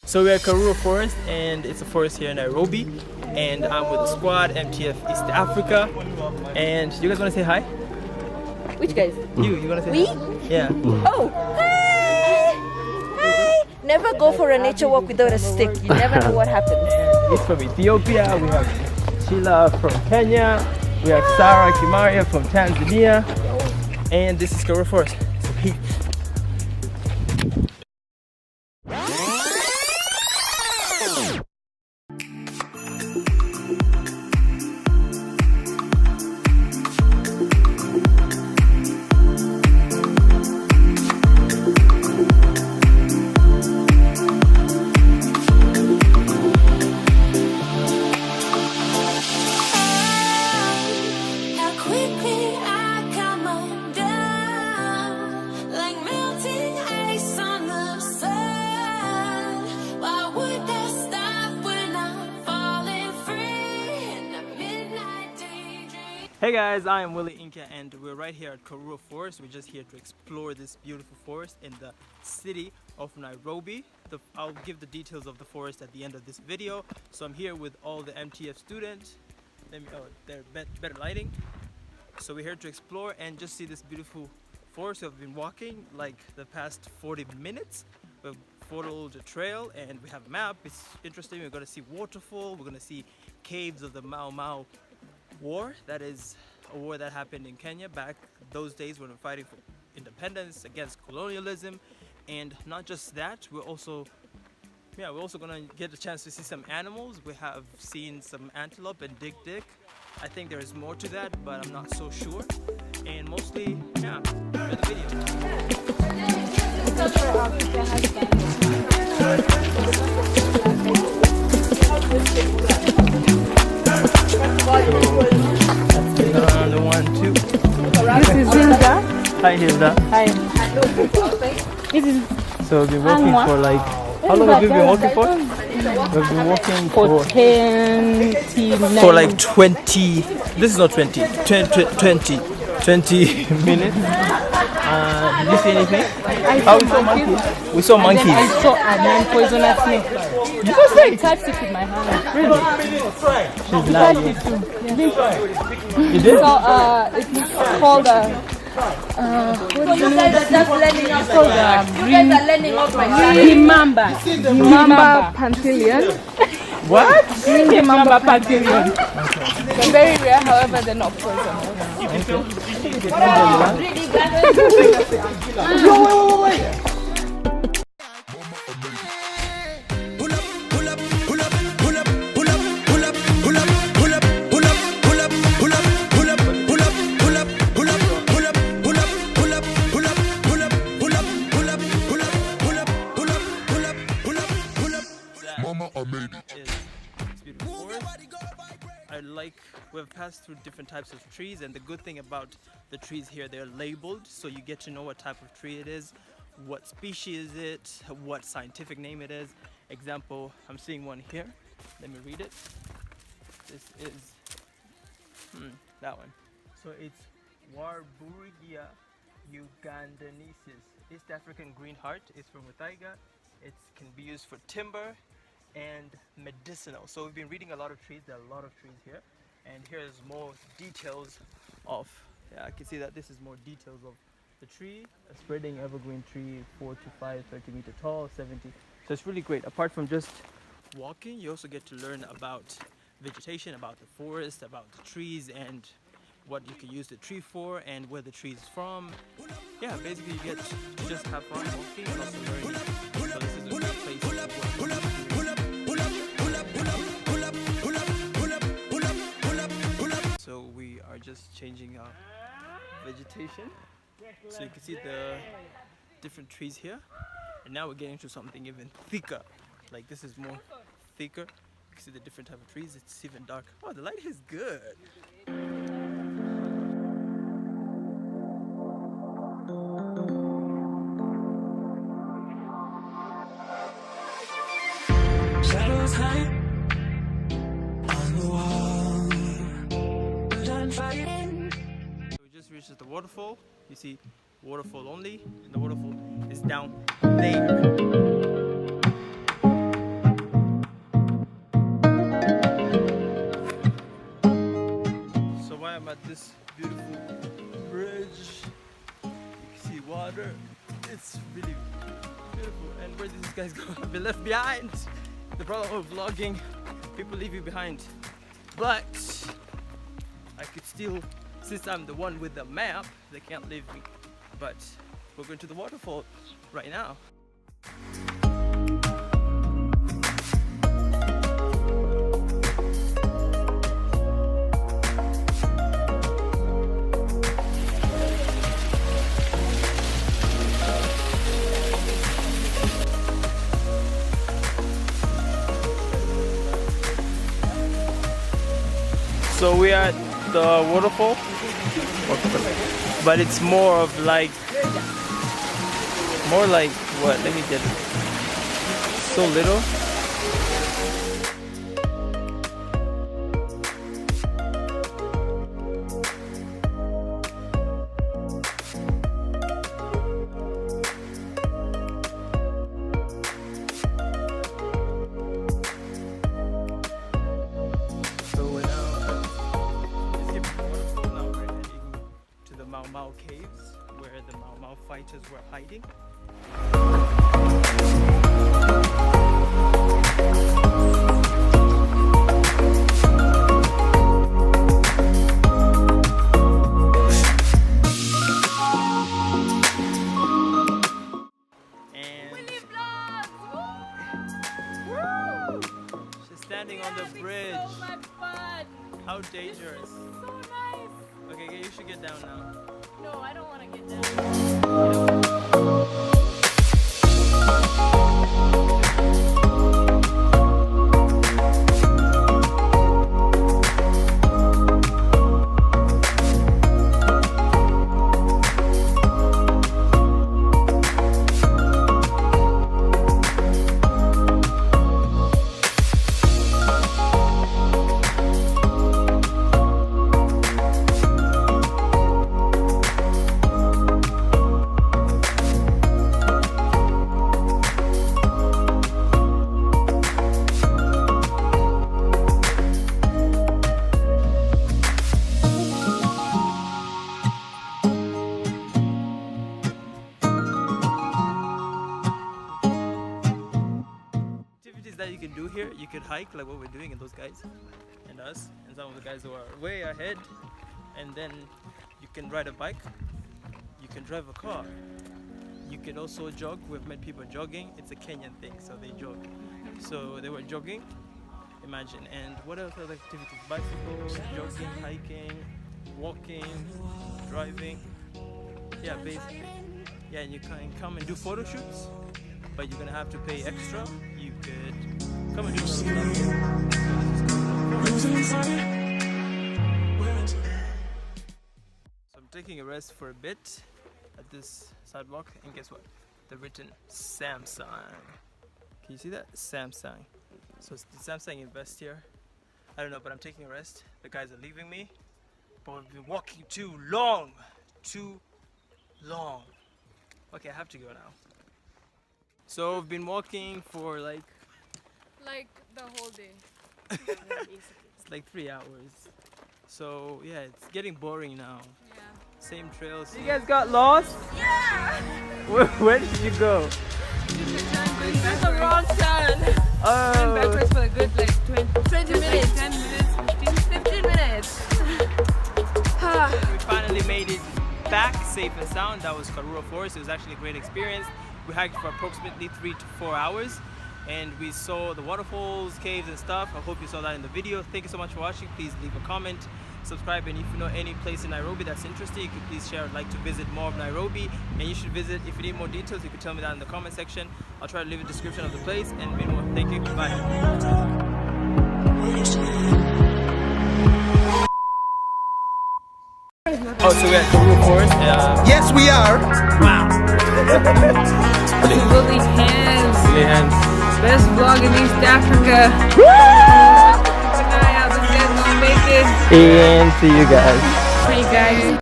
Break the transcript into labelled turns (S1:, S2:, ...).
S1: So we're at Karura Forest, and it's a forest here in Nairobi, and I'm with the squad, MTF East Africa, and you guys want to say hi?
S2: Which guys?
S1: You want to say
S2: we?
S1: hi? Yeah.
S2: Oh, hi! Hi! Never go for a nature walk without a stick. You never know what happens.
S1: And it's from Ethiopia, we have Sheila from Kenya, we have Sarah Kimaria from Tanzania, and this is Karura Forest. So peace. Hey guys, I am willynkya and we're right here at Karura Forest. We're just here to explore this beautiful forest in the city of Nairobi. I'll give the details of the forest at the end of this video. So I'm here with all the MTF students. They're better lighting. So we're here to explore and just see this beautiful forest. We've been walking like the past 40 minutes. We've followed the trail and we have a map. It's interesting. We're going to see waterfall. We're going to see caves of the Mau Mau war. That is a war that happened in Kenya back those days when we're fighting for independence against colonialism. And not just that, we're also gonna get a chance to see some animals. We have seen some antelope and dik. I think there is more to that, but I'm not so sure. And mostly, yeah, for the video. The 1, 2.
S3: This is Hilda.
S1: Hi Hilda.
S3: Hi. This is
S1: So we've been walking for like, how long have you been walking for? We've been walking for
S3: 29.
S1: for like 20, this is not 20 minutes. Did you see anything?
S3: I saw monkeys.
S1: We saw monkeys.
S3: I saw a non-poisonous snake.
S1: You saw snakes?
S3: I touched it with my hand.
S1: She's lying. You did?
S3: So it's called Mamba Pantilion.
S1: What?
S3: Mamba Pantilion. They're very rare, however, they're not poisonous.
S1: Wait. We've passed through different types of trees, and the good thing about the trees here, they're labeled, so you get to know what type of tree it is, what species is it, what scientific name it is. Example, I'm seeing one here. Let me read it. This is that one. So it's Warburgia ugandensis. East African green heart. It's from Muthaiga. It can be used for timber and medicinal. So we've been reading a lot of trees. There are a lot of trees here. And here's more details of, I can see that this is more details of the tree. A spreading evergreen tree, 4 to 5, 30 meter tall, 70. So it's really great. Apart from just walking, you also get to learn about vegetation, about the forest, about the trees, and what you can use the tree for, and where the tree is from. Yeah, basically you get to just have fun walking and also learning. So this is a great place to work. So we are just changing our vegetation. So you can see the different trees here. And now we're getting to something even thicker. Like this is more thicker. You can see the different type of trees. It's even dark. Oh, the light is good.
S4: Shadows hide on the wall, but I'm fighting.
S1: We just reached the waterfall. You see waterfall only, and the waterfall is down there. where these guys go. I've been left behind. The problem of vlogging, people leave you behind. But I could still, since I'm the one with the map, they can't leave me. But we're going to the waterfall right now. So we are at the waterfall, but it's more like what? Let me get it. So little. Caves where the Mau fighters were hiding. And she's standing on the bridge.
S3: So much fun.
S1: How dangerous.
S3: So nice.
S1: Okay, you should get down now.
S3: No, I don't want to get down. That you can do here, you could hike like what we're doing, and those guys and us and some of the guys who are way ahead, and then you can ride a bike, you can drive a car, you can also jog. We've met people jogging. It's a Kenyan thing, so they jog. So they were jogging, imagine. And what else other activities? Bicycle, jogging, hiking, walking, driving, yeah, basically. Yeah, and you can come and do photo shoots, but you're gonna have to pay extra. You could come and do some stuff. So I'm taking a rest for a bit at this sidewalk, and guess what? They've written Samsung. Can you see that? Samsung. So it's the Samsung invest here. I don't know, but I'm taking a rest. The guys are leaving me, but we've been walking too long. Too long. Okay, I have to go now. So we've been walking for like the whole day.
S1: it's like 3 hours. So yeah, it's getting boring now.
S3: Yeah.
S1: Same trails. You guys got lost?
S3: Yeah.
S1: Where did you go?
S3: That's the wrong turn.
S1: Oh.
S3: Went backwards for a good like 20 minutes, 10 minutes, 15 minutes.
S1: We finally made it back safe and sound. That was Karura Forest. It was actually a great experience. We hiked for approximately 3 to 4 hours, and we saw the waterfalls, caves and stuff. I hope you saw that in the video. Thank you so much for watching. Please leave a comment, subscribe, and if you know any place in Nairobi that's interesting, you could please share. I'd like to visit more of Nairobi, and you should visit. If you need more details, you can tell me that in the comment section. I'll try to leave a description of the place and many more. Thank you. Bye. Oh, so we're at Karura Forest.
S5: Yes, we are.
S1: Wow.
S3: Willy hands.
S1: Willy hands.
S3: Best vlog in East Africa. Keep an eye out. This guy's gonna make it.
S1: And see you guys.
S3: See you guys.